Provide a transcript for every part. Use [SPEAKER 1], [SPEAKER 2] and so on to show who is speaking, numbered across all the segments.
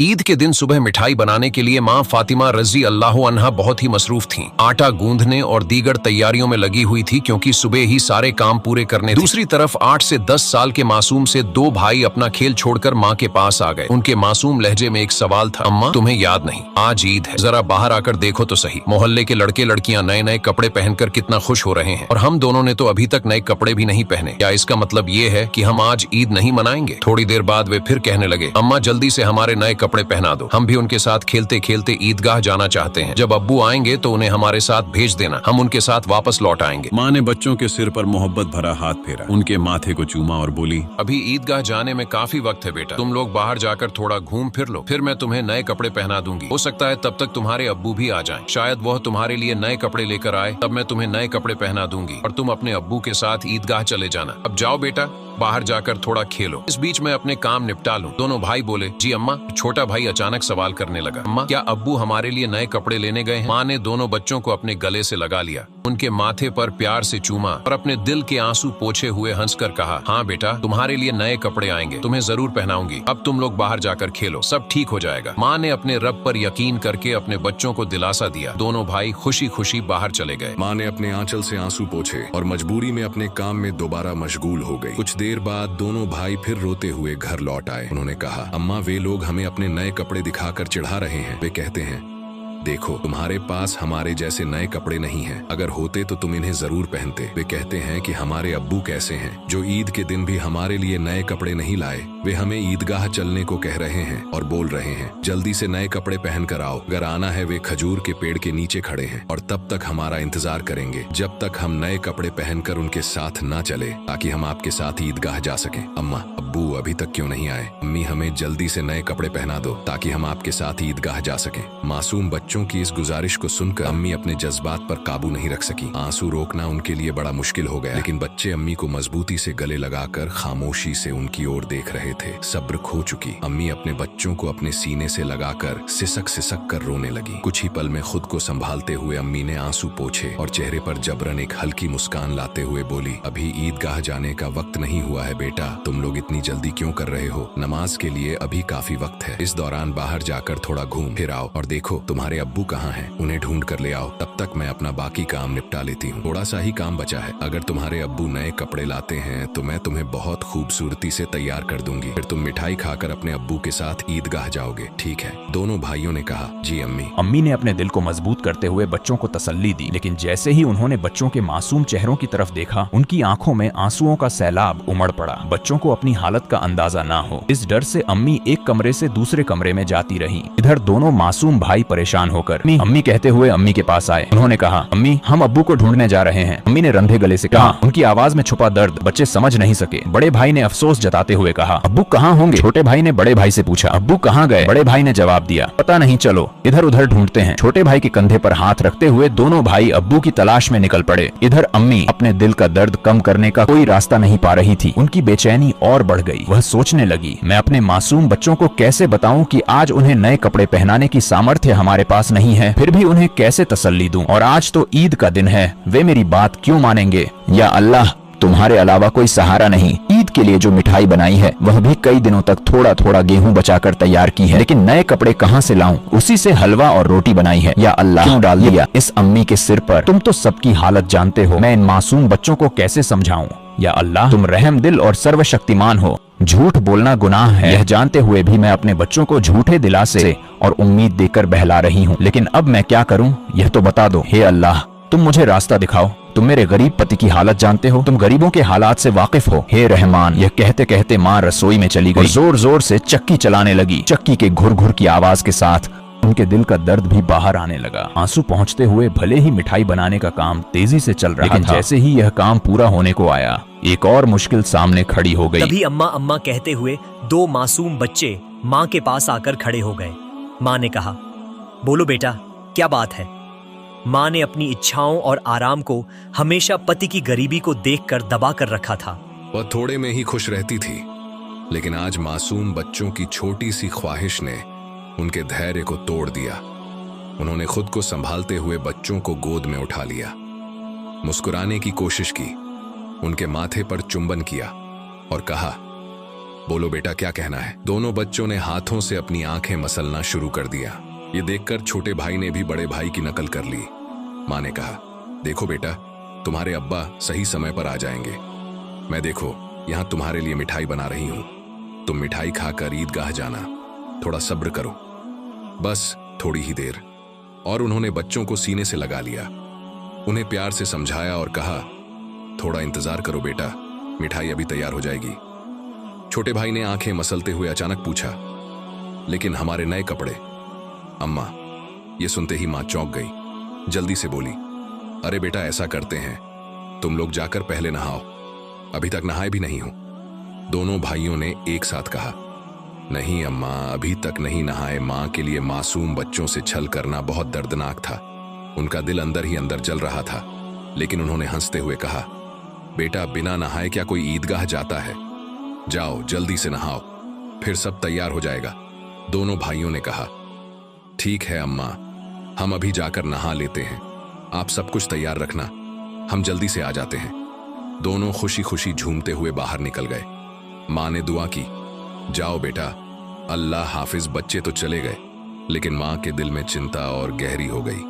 [SPEAKER 1] ईद के दिन सुबह मिठाई बनाने के लिए माँ फातिमा रजी अल्लाह अन्हा बहुत ही मसरूफ थीं। आटा गूंदने और दीगर तैयारियों में लगी हुई थी क्योंकि सुबह ही सारे काम पूरे करने थे। दूसरी तरफ 8 से 10 साल के मासूम से 2 भाई अपना खेल छोड़कर माँ के पास आ गए। उनके मासूम लहजे में एक सवाल था, अम्मा तुम्हें याद नहीं आज ईद है, जरा बाहर आकर देखो तो सही। मोहल्ले के लड़के लड़कियां नए नए कपड़े पहनकर कितना खुश हो रहे हैं और हम दोनों ने तो अभी तक नए कपड़े भी नहीं पहने। क्या इसका मतलब ये है कि हम आज ईद नहीं मनाएंगे? थोड़ी देर बाद वे फिर कहने लगे, अम्मा जल्दी से हमारे नए कपड़े पहना दो, हम भी उनके साथ खेलते खेलते ईदगाह जाना चाहते हैं। जब अब्बू आएंगे तो उन्हें हमारे साथ भेज देना, हम उनके साथ वापस लौट आएंगे।
[SPEAKER 2] माँ ने बच्चों के सिर पर मोहब्बत भरा हाथ फेरा, उनके माथे को चूमा और बोली,
[SPEAKER 1] अभी ईदगाह जाने में काफी वक्त है बेटा, तुम लोग बाहर जाकर थोड़ा घूम फिर लो, फिर मैं तुम्हें नए कपड़े पहना दूंगी। हो सकता है तब तक तुम्हारे अब्बू भी आ जाएं, शायद वह तुम्हारे लिए नए कपड़े लेकर आए, तब मैं तुम्हें नए कपड़े पहना दूंगी और तुम अपने अब्बू के साथ ईदगाह चले जाना। अब जाओ बेटा, बाहर जाकर थोड़ा खेलो, इस बीच मैं अपने काम निपटा लूं। दोनों भाई बोले, जी अम्मा। छोटा भाई अचानक सवाल करने लगा, अम्मा क्या अब्बू हमारे लिए नए कपड़े लेने गए हैं? माँ ने दोनों बच्चों को अपने गले से लगा लिया, उनके माथे पर प्यार से चूमा और अपने दिल के आंसू पोछे हुए हंसकर कहा, हाँ बेटा तुम्हारे लिए नए कपड़े आएंगे, तुम्हें जरूर पहनाऊंगी। अब तुम लोग बाहर जाकर खेलो, सब ठीक हो जाएगा। माँ ने अपने रब पर यकीन करके अपने बच्चों को दिलासा दिया। दोनों भाई खुशी खुशी बाहर चले गए।
[SPEAKER 2] माँ ने अपने आंचल से आंसू पोछे और मजबूरी में अपने काम में दोबारा मशगूल हो गई। कुछ देर बाद दोनों भाई फिर रोते हुए घर लौट आए। उन्होंने कहा, अम्मा वे लोग हमें अपने नए कपड़े दिखाकर चिढ़ा रहे हैं। वे कहते हैं, देखो तुम्हारे पास हमारे जैसे नए कपड़े नहीं हैं, अगर होते तो तुम इन्हें जरूर पहनते। वे कहते हैं कि हमारे अब्बू कैसे हैं जो ईद के दिन भी हमारे लिए नए कपड़े नहीं लाए। वे हमें ईदगाह चलने को कह रहे हैं और बोल रहे हैं, जल्दी से नए कपड़े पहन कर आओ। अगर आना है वे खजूर के पेड़ के नीचे खड़े हैं और तब तक हमारा इंतजार करेंगे जब तक हम नए कपड़े पहनकर उनके साथ ना चले, ताकि हम आपके साथ ईदगाह जा सकें। अम्मा अब्बू अभी तक क्यों नहीं आए? अम्मी हमें जल्दी से नए कपड़े पहना दो ताकि हम आपके साथ ईदगाह जा सकें। मासूम बच्चों की इस गुजारिश को सुनकर अम्मी अपने जज्बात पर काबू नहीं रख सकी। आंसू रोकना उनके लिए बड़ा मुश्किल हो गया, लेकिन बच्चे अम्मी को मजबूती से गले लगाकर खामोशी से उनकी ओर देख रहे थे। सब्र खो चुकी अम्मी अपने बच्चों को अपने सीने से लगाकर सिसक सिसक कर रोने लगी। कुछ ही पल में खुद को संभालते हुए अम्मी ने आंसू पोंछे और चेहरे पर जबरन एक हल्की मुस्कान लाते हुए बोली, अभी ईदगाह जाने का वक्त नहीं हुआ है बेटा, तुम लोग इतनी जल्दी क्यों कर रहे हो? नमाज के लिए अभी काफी वक्त है। इस दौरान बाहर जाकर थोड़ा घूम फिर आओ और देखो तुम्हारे अब्बू कहाँ हैं, उन्हें ढूंढ कर ले आओ। तब तक मैं अपना बाकी काम निपटा लेती हूँ, थोड़ा सा ही काम बचा है। अगर तुम्हारे अब्बू नए कपड़े लाते हैं तो मैं तुम्हें बहुत खूबसूरती से तैयार कर दूंगी, फिर तुम मिठाई खाकर अपने अब्बू के साथ ईदगाह जाओगे, ठीक है? दोनों भाइयों ने कहा, जी अम्मी।
[SPEAKER 3] अम्मी ने अपने दिल को मजबूत करते हुए बच्चों को तसल्ली दी, लेकिन जैसे ही उन्होंने बच्चों के मासूम चेहरों की तरफ देखा, उनकी आंखों में आंसुओं का सैलाब उमड़ पड़ा। बच्चों को अपनी हालत का अंदाजा ना हो, इस डर से अम्मी एक कमरे से दूसरे कमरे में जाती रही। इधर दोनों मासूम भाई परेशान होकर अम्मी कहते हुए अम्मी के पास आए। उन्होंने कहा, अम्मी हम अब्बू को ढूंढने जा रहे हैं। अम्मी ने रंधे गले से कहा। उनकी आवाज में छुपा दर्द बच्चे समझ नहीं सके। बड़े भाई ने अफसोस जताते हुए कहा, अब्बू कहाँ होंगे? छोटे भाई ने बड़े भाई से पूछा, अब्बू कहाँ गए? बड़े भाई ने जवाब दिया, पता नहीं, चलो इधर उधर ढूंढते हैं। छोटे भाई के कंधे पर हाथ रखते हुए दोनों भाई अब्बू की तलाश में निकल पड़े। इधर अम्मी अपने दिल का दर्द कम करने का कोई रास्ता नहीं पा रही थी। उनकी बेचैनी और बढ़ गई। वह सोचने लगी, मैं अपने मासूम बच्चों को कैसे बताऊं कि आज उन्हें नए कपड़े पहनाने की सामर्थ्य हमारे पास नहीं है, फिर भी उन्हें कैसे तसल्ली दूं? और आज तो ईद का दिन है, वे मेरी बात क्यों मानेंगे? या अल्लाह, तुम्हारे अलावा कोई सहारा नहीं। ईद के लिए जो मिठाई बनाई है वह भी कई दिनों तक थोड़ा थोड़ा गेहूं बचाकर तैयार की है, लेकिन नए कपड़े कहां से लाऊं? उसी से हलवा और रोटी बनाई है। या अल्लाह, क्यों डाल दिया इस अम्मी के सिर पर? तुम तो सबकी हालत जानते हो, मैं इन मासूम बच्चों को कैसे समझाऊं? या अल्लाह, तुम रहम दिल और सर्वशक्तिमान हो, झूठ बोलना गुनाह है। यह जानते हुए भी मैं अपने बच्चों को झूठे दिलासे और उम्मीद देकर बहला रही हूँ, लेकिन अब मैं क्या करूँ यह तो बता दो। हे अल्लाह, तुम मुझे रास्ता दिखाओ, तुम मेरे गरीब पति की हालत जानते हो, तुम गरीबों के हालात से वाकिफ हो। हे रहमान। यह कहते कहते माँ रसोई में चली गई, जोर जोर से चक्की चलाने लगी। चक्की के घुर घुर की आवाज के साथ उनके दिल का दर्द भी बाहर आने लगा। आंसू पहुंचते हुए भले ही मिठाई बनाने का काम तेजी से चल रहा था, लेकिन जैसे ही यह काम पूरा होने को आया, एक और मुश्किल सामने खड़ी हो गई।
[SPEAKER 4] तभी अम्मा अम्मा कहते हुए 2 मासूम बच्चे माँ के पास आकर खड़े हो गए। माँ ने कहा, बोलो बेटा क्या बात है? माँ ने अपनी इच्छाओं और आराम को हमेशा पति की गरीबी को देखकर दबा कर रखा था।
[SPEAKER 2] वह थोड़े में ही खुश रहती थी, लेकिन आज मासूम बच्चों की छोटी सी ख्वाहिश ने उनके धैर्य को तोड़ दिया। उन्होंने खुद को संभालते हुए बच्चों को गोद में उठा लिया, मुस्कुराने की कोशिश की, उनके माथे पर चुंबन किया और कहा, बोलो बेटा क्या कहना है। दोनों बच्चों ने हाथों से अपनी आंखें मसलना शुरू कर दिया। ये देखकर छोटे भाई ने भी बड़े भाई की नकल कर ली। माँ ने कहा, देखो बेटा, तुम्हारे अब्बा सही समय पर आ जाएंगे। मैं देखो यहाँ तुम्हारे लिए मिठाई बना रही हूँ। तुम मिठाई खाकर ईदगाह जाना। थोड़ा सब्र करो, बस थोड़ी ही देर। और उन्होंने बच्चों को सीने से लगा लिया। उन्हें प्यार से समझाया और कहा, थोड़ा इंतजार करो बेटा, मिठाई अभी तैयार हो जाएगी। छोटे भाई ने आंखें मसलते हुए अचानक पूछा, लेकिन हमारे नए कपड़े? अम्मा। ये सुनते ही मां चौंक गई। जल्दी से बोली, अरे बेटा ऐसा करते हैं, तुम लोग जाकर पहले नहाओ, अभी तक नहाए भी नहीं हो। दोनों भाइयों ने एक साथ कहा, नहीं अम्मा, अभी तक नहीं नहाए। मां के लिए मासूम बच्चों से छल करना बहुत दर्दनाक था। उनका दिल अंदर ही अंदर जल रहा था। लेकिन उन्होंने हंसते हुए कहा, बेटा बिना नहाए क्या कोई ईदगाह जाता है? जाओ जल्दी से नहाओ, फिर सब तैयार हो जाएगा। दोनों भाइयों ने कहा, ठीक है अम्मा, हम अभी जाकर नहा लेते हैं, आप सब कुछ तैयार रखना, हम जल्दी से आ जाते हैं। दोनों खुशी खुशी झूमते हुए बाहर निकल गए। मां ने दुआ की, जाओ बेटा, अल्लाह हाफिज। बच्चे तो चले गए, लेकिन मां के दिल में चिंता और गहरी हो गई।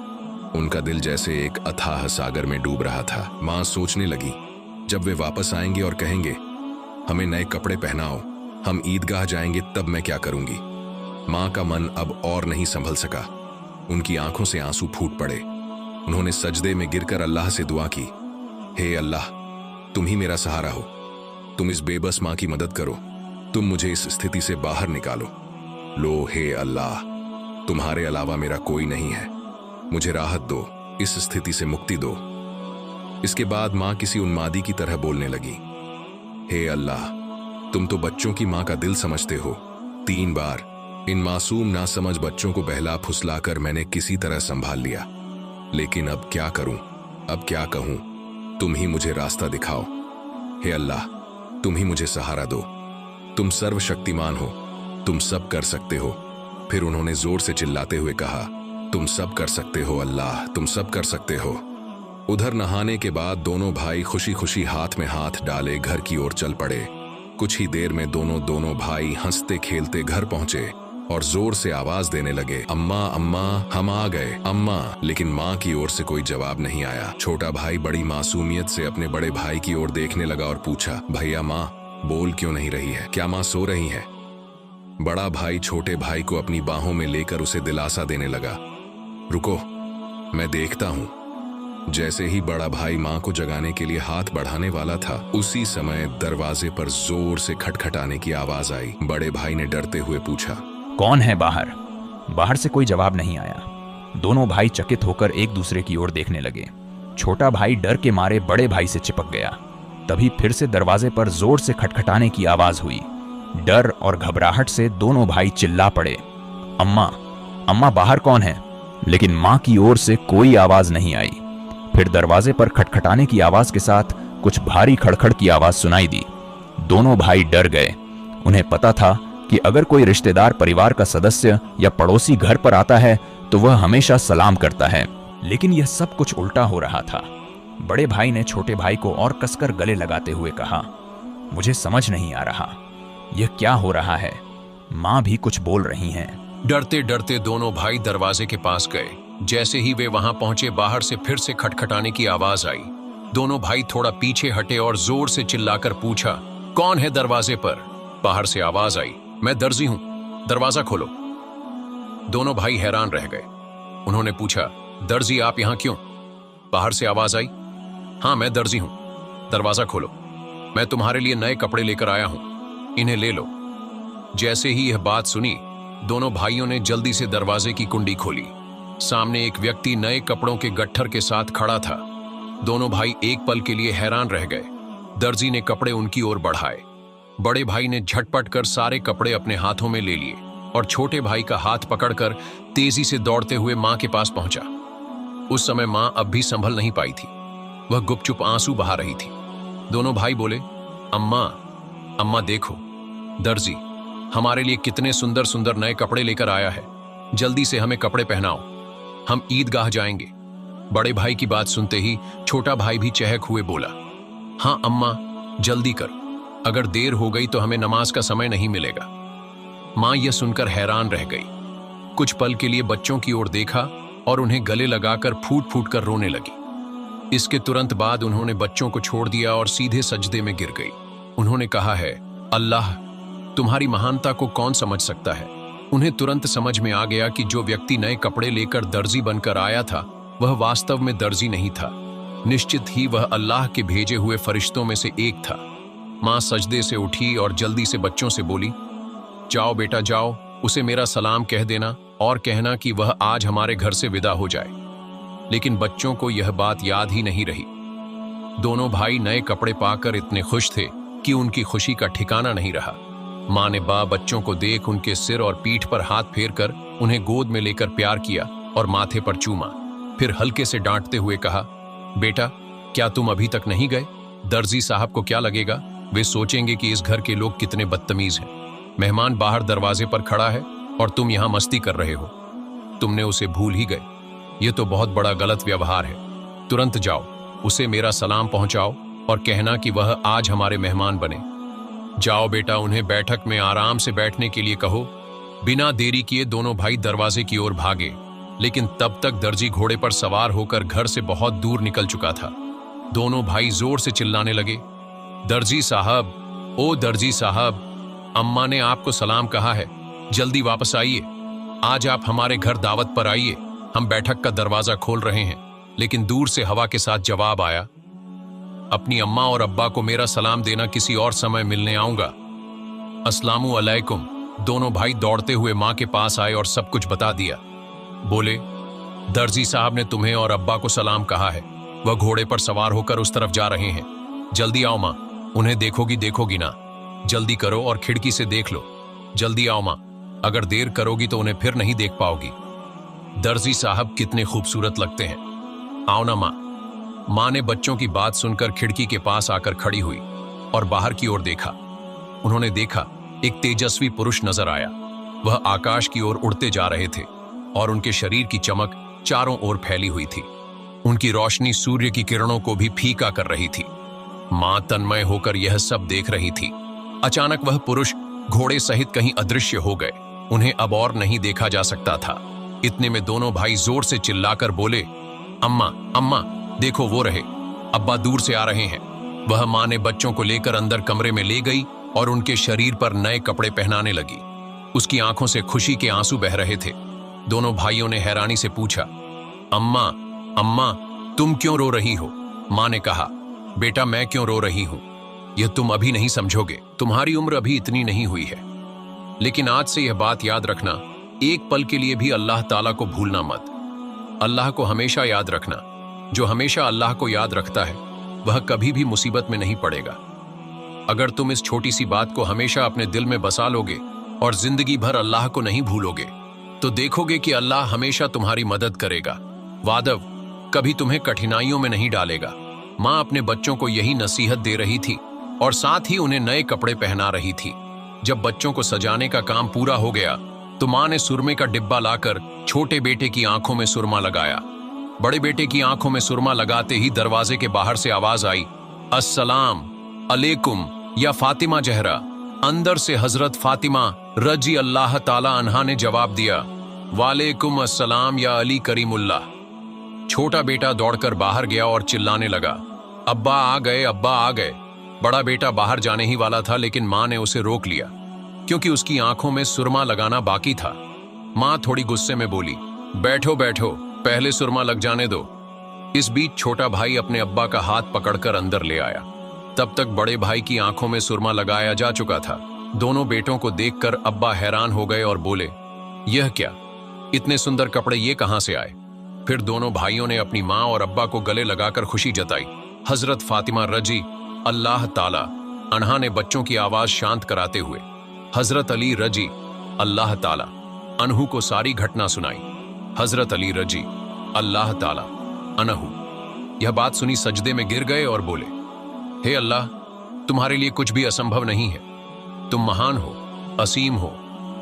[SPEAKER 2] उनका दिल जैसे एक अथाह सागर में डूब रहा था। मां सोचने लगी, जब वे वापस आएंगे और कहेंगे, हमें नए कपड़े पहनाओ, हम ईदगाह जाएंगे, तब मैं क्या करूंगी। मां का मन अब और नहीं संभल सका। उनकी आंखों से आंसू फूट पड़े। उन्होंने सजदे में गिरकर अल्लाह से दुआ की, हे अल्लाह, तुम ही मेरा सहारा हो, तुम इस बेबस मां की मदद करो, तुम मुझे इस स्थिति से बाहर निकालो। लो हे अल्लाह, तुम्हारे अलावा मेरा कोई नहीं है, मुझे राहत दो, इस स्थिति से मुक्ति दो। इसके बाद मां किसी उन्मादी की तरह बोलने लगी, हे अल्लाह, तुम तो बच्चों की मां का दिल समझते हो। 3 बार इन मासूम नासमझ बच्चों को बहला फुसलाकर मैंने किसी तरह संभाल लिया, लेकिन अब क्या करूं, अब क्या कहूं, तुम ही मुझे रास्ता दिखाओ। हे अल्लाह, तुम ही मुझे सहारा दो, तुम सर्वशक्तिमान हो, तुम सब कर सकते हो। फिर उन्होंने जोर से चिल्लाते हुए कहा, तुम सब कर सकते हो अल्लाह, तुम सब कर सकते हो। उधर नहाने के बाद दोनों भाई खुशी खुशी हाथ में हाथ डाले घर की ओर चल पड़े। कुछ ही देर में दोनों भाई हंसते खेलते घर पहुंचे और जोर से आवाज देने लगे, अम्मा अम्मा, हम आ गए अम्मा। लेकिन मां की ओर से कोई जवाब नहीं आया। छोटा भाई बड़ी मासूमियत से अपने बड़े भाई की ओर देखने लगा और पूछा, भैया मां बोल क्यों नहीं रही है, क्या मां सो रही है? बड़ा भाई छोटे भाई को अपनी बाहों में लेकर उसे दिलासा देने लगा, रुको मैं देखता हूं। जैसे ही बड़ा भाई मां को जगाने के लिए हाथ बढ़ाने वाला था, उसी समय दरवाजे पर जोर से खटखटाने की आवाज आई। बड़े भाई ने डरते हुए पूछा,
[SPEAKER 3] कौन है बाहर? बाहर से कोई जवाब नहीं आया। दोनों भाई चकित होकर एक दूसरे की ओर देखने लगे। छोटा भाई डर के मारे बड़े भाई से चिपक गया। तभी फिर से दरवाजे पर जोर से खटखटाने की आवाज हुई। डर और घबराहट से दोनों भाई चिल्ला पड़े, अम्मा अम्मा बाहर कौन है? लेकिन मां की ओर से कोई आवाज नहीं आई। फिर दरवाजे पर खटखटाने की आवाज के साथ कुछ भारी खड़खड़ की आवाज सुनाई दी। दोनों भाई डर गए। उन्हें पता था कि अगर कोई रिश्तेदार, परिवार का सदस्य या पड़ोसी घर पर आता है तो वह हमेशा सलाम करता है, लेकिन यह सब कुछ उल्टा हो रहा था। बड़े भाई ने छोटे भाई को और कसकर गले लगाते हुए कहा, मुझे समझ नहीं आ रहा, यह क्या हो रहा है? मां भी कुछ बोल रही हैं।
[SPEAKER 1] डरते डरते दोनों भाई दरवाजे के पास गए। जैसे ही वे वहां पहुंचे, बाहर से फिर से खटखटाने की आवाज आई। दोनों भाई थोड़ा पीछे हटे और जोर से चिल्लाकर पूछा, कौन है दरवाजे पर? बाहर से आवाज आई, मैं दर्जी हूं, दरवाजा खोलो। दोनों भाई हैरान रह गए। उन्होंने पूछा, दर्जी आप यहां क्यों? बाहर से आवाज आई, हां मैं दर्जी हूं, दरवाजा खोलो, मैं तुम्हारे लिए नए कपड़े लेकर आया हूं, इन्हें ले लो। जैसे ही यह बात सुनी, दोनों भाइयों ने जल्दी से दरवाजे की कुंडी खोली। सामने एक व्यक्ति नए कपड़ों के गट्ठर के साथ खड़ा था। दोनों भाई एक पल के लिए हैरान रह गए। दर्जी ने कपड़े उनकी ओर बढ़ाए। बड़े भाई ने झटपट कर सारे कपड़े अपने हाथों में ले लिए और छोटे भाई का हाथ पकड़कर तेजी से दौड़ते हुए मां के पास पहुंचा। उस समय मां अब भी संभल नहीं पाई थी। वह गुपचुप आंसू बहा रही थी। दोनों भाई बोले, अम्मा अम्मा देखो, दर्जी हमारे लिए कितने सुंदर सुंदर नए कपड़े लेकर आया है, जल्दी से हमें कपड़े पहनाओ, हम ईदगाह जाएंगे। बड़े भाई की बात सुनते ही छोटा भाई भी चहक हुए बोला, हां अम्मा जल्दी करो, अगर देर हो गई तो हमें नमाज का समय नहीं मिलेगा। माँ यह सुनकर हैरान रह गई। कुछ पल के लिए बच्चों की ओर देखा और उन्हें गले लगाकर फूट फूट कर रोने लगी। इसके तुरंत बाद उन्होंने बच्चों को छोड़ दिया और सीधे सजदे में गिर गई। उन्होंने कहा है, अल्लाह, तुम्हारी महानता को कौन समझ सकता है। उन्हें तुरंत समझ में आ गया कि जो व्यक्ति नए कपड़े लेकर दर्जी बनकर आया था वह वास्तव में दर्जी नहीं था, निश्चित ही वह अल्लाह के भेजे हुए फरिश्तों में से एक था। माँ सजदे से उठी और जल्दी से बच्चों से बोली, जाओ बेटा जाओ, उसे मेरा सलाम कह देना और कहना कि वह आज हमारे घर से विदा हो जाए। लेकिन बच्चों को यह बात याद ही नहीं रही। दोनों भाई नए कपड़े पाकर इतने खुश थे कि उनकी खुशी का ठिकाना नहीं रहा। माँ ने बच्चों को देख उनके सिर और पीठ पर हाथ फेरकर उन्हें गोद में लेकर प्यार किया और माथे पर चूमा। फिर हल्के से डांटते हुए कहा, बेटा क्या तुम अभी तक नहीं गए? दर्जी साहब को क्या लगेगा? वे सोचेंगे कि इस घर के लोग कितने बदतमीज हैं। मेहमान बाहर दरवाजे पर खड़ा है और तुम यहां मस्ती कर रहे हो। तुमने उसे भूल ही गए। यह तो बहुत बड़ा गलत व्यवहार है। तुरंत जाओ, उसे मेरा सलाम पहुंचाओ और कहना कि वह आज हमारे मेहमान बने। जाओ बेटा, उन्हें बैठक में आराम से बैठने के लिए कहो। बिना देरी किए दोनों भाई दरवाजे की ओर भागे, लेकिन तब तक दर्जी घोड़े पर सवार होकर घर से बहुत दूर निकल चुका था। दोनों भाई जोर से चिल्लाने लगे, दर्जी साहब, ओ दर्जी साहब, अम्मा ने आपको सलाम कहा है, जल्दी वापस आइए। आज आप हमारे घर दावत पर आइए। हम बैठक का दरवाजा खोल रहे हैं। लेकिन दूर से हवा के साथ जवाब आया, अपनी अम्मा और अब्बा को मेरा सलाम देना, किसी और समय मिलने आऊंगा। अस्सलामु अलैकुम। दोनों भाई दौड़ते हुए माँ के पास आए और सब कुछ बता दिया। बोले, दर्जी साहब ने तुम्हें और अब्बा को सलाम कहा है। वह घोड़े पर सवार होकर उस तरफ जा रहे हैं। जल्दी आओ माँ, उन्हें देखोगी ना? जल्दी करो और खिड़की से देख लो। जल्दी आओ माँ, अगर देर करोगी तो उन्हें फिर नहीं देख पाओगी। दर्जी साहब कितने खूबसूरत लगते हैं। आओ ना माँ। माँ ने बच्चों की बात सुनकर खिड़की के पास आकर खड़ी हुई और बाहर की ओर देखा। उन्होंने देखा एक तेजस्वी पुरुष नजर आया। वह आकाश की ओर उड़ते जा रहे थे और उनके शरीर की चमक चारों ओर फैली हुई थी। उनकी रोशनी सूर्य की किरणों को भी फीका कर रही थी। मां तन्मय होकर यह सब देख रही थी। अचानक वह पुरुष घोड़े सहित कहीं अदृश्य हो गए। उन्हें अब और नहीं देखा जा सकता था। इतने में दोनों भाई जोर से चिल्लाकर बोले, अम्मा, अम्मा, देखो वो रहे, अब्बा दूर से आ रहे हैं। वह मां ने बच्चों को लेकर अंदर कमरे में ले गई और उनके शरीर पर नए कपड़े पहनाने लगी। उसकी आंखों से खुशी के आंसू बह रहे थे। दोनों भाइयों ने हैरानी से पूछा, अम्मा, अम्मा, तुम क्यों रो रही हो? मां ने कहा, बेटा मैं क्यों रो रही हूं यह तुम अभी नहीं समझोगे। तुम्हारी उम्र अभी इतनी नहीं हुई है। लेकिन आज से यह बात याद रखना, एक पल के लिए भी अल्लाह ताला को भूलना मत। अल्लाह को हमेशा याद रखना। जो हमेशा अल्लाह को याद रखता है वह कभी भी मुसीबत में नहीं पड़ेगा। अगर तुम इस छोटी सी बात को हमेशा अपने दिल में बसा लोगे और जिंदगी भर अल्लाह को नहीं भूलोगे तो देखोगे कि अल्लाह हमेशा तुम्हारी मदद करेगा। वादव कभी तुम्हें कठिनाइयों में नहीं डालेगा। माँ अपने बच्चों को यही नसीहत दे रही थी और साथ ही उन्हें नए कपड़े पहना रही थी। जब बच्चों को सजाने का काम पूरा हो गया तो माँ ने सुरमे का डिब्बा लाकर छोटे बेटे की आंखों में सुरमा लगाया। बड़े बेटे की आंखों में सुरमा लगाते ही दरवाजे के बाहर से आवाज आई, अस्सलाम अलैकुम या फातिमा जहरा। अंदर से हजरत फातिमा रजी अल्लाह ताला अन्हा ने जवाब दिया, वालेकुम अस्सलाम या अली करीमुल्लाह। छोटा बेटा दौड़कर बाहर गया और चिल्लाने लगा, अब्बा आ गए, अब्बा आ गए। बड़ा बेटा बाहर जाने ही वाला था लेकिन माँ ने उसे रोक लिया क्योंकि उसकी आंखों में सुरमा लगाना बाकी था। माँ थोड़ी गुस्से में बोली, बैठो बैठो, पहले सुरमा लग जाने दो। इस बीच छोटा भाई अपने अब्बा का हाथ पकड़कर अंदर ले आया। तब तक बड़े भाई की आंखों में सुरमा लगाया जा चुका था। दोनों बेटों को देखकर अब्बा हैरान हो गए और बोले, यह क्या, इतने सुंदर कपड़े ये कहां से आए? फिर दोनों भाइयों ने अपनी माँ और अब्बा को गले लगाकर खुशी जताई। हजरत फातिमा रजी अल्लाह ताला अन्हा ने बच्चों की आवाज शांत कराते हुए हजरत अली रजी अल्लाह ताला अनहु को सारी घटना सुनाई। हजरत अली रजी अल्लाह ताला अनहु यह बात सुनी सजदे में गिर गए और बोले, हे अल्लाह, तुम्हारे लिए कुछ भी असंभव नहीं है। तुम महान हो, असीम हो,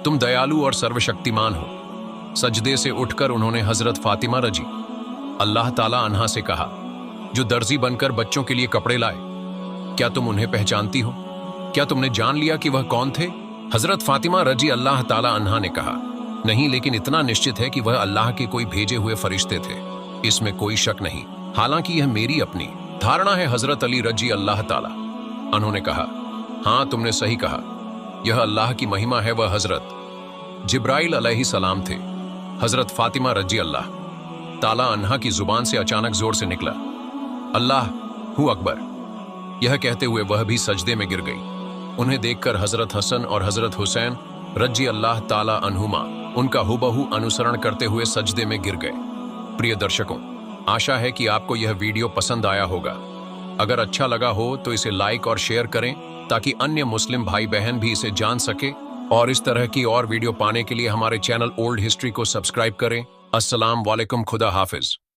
[SPEAKER 1] तुम दयालु और सर्वशक्तिमान हो। सजदे से उठकर उन्होंने हजरत फातिमा रजी अल्लाह ताला अन्हा से कहा, जो दर्जी बनकर बच्चों के लिए कपड़े लाए, क्या तुम उन्हें पहचानती हो? क्या तुमने जान लिया कि वह कौन थे? हजरत फातिमा रजी अल्लाह ताला अन्हा ने कहा, नहीं, लेकिन इतना निश्चित है कि वह अल्लाह के कोई भेजे हुए फरिश्ते थे, इसमें कोई शक नहीं। हालांकि यह मेरी अपनी धारणा है। हजरत अली रजी अल्लाह ताला उन्होंने कहा, हाँ, तुमने सही कहा, यह अल्लाह की महिमा है। वह हजरत जिब्राइल अलैहि सलाम थे। हजरत फातिमा रजी अल्लाह ताला अन्हा की जुबान से अचानक जोर से निकला, अल्लाह हु अकबर। यह कहते हुए वह भी सजदे में गिर गई। उन्हें देखकर हजरत हसन और हजरत हुसैन रजी अल्लाह ताला अन्हुमा उनका हुबहू अनुसरण करते हुए सजदे में गिर गए। प्रिय दर्शकों, आशा है कि आपको यह वीडियो पसंद आया होगा। अगर अच्छा लगा हो तो इसे लाइक और शेयर करें ताकि अन्य मुस्लिम भाई बहन भी इसे जान सके, और इस तरह की और वीडियो पाने के लिए हमारे चैनल ओल्ड हिस्ट्री को सब्सक्राइब करें। अस्सलाम वालेकुम, खुदा हाफिज।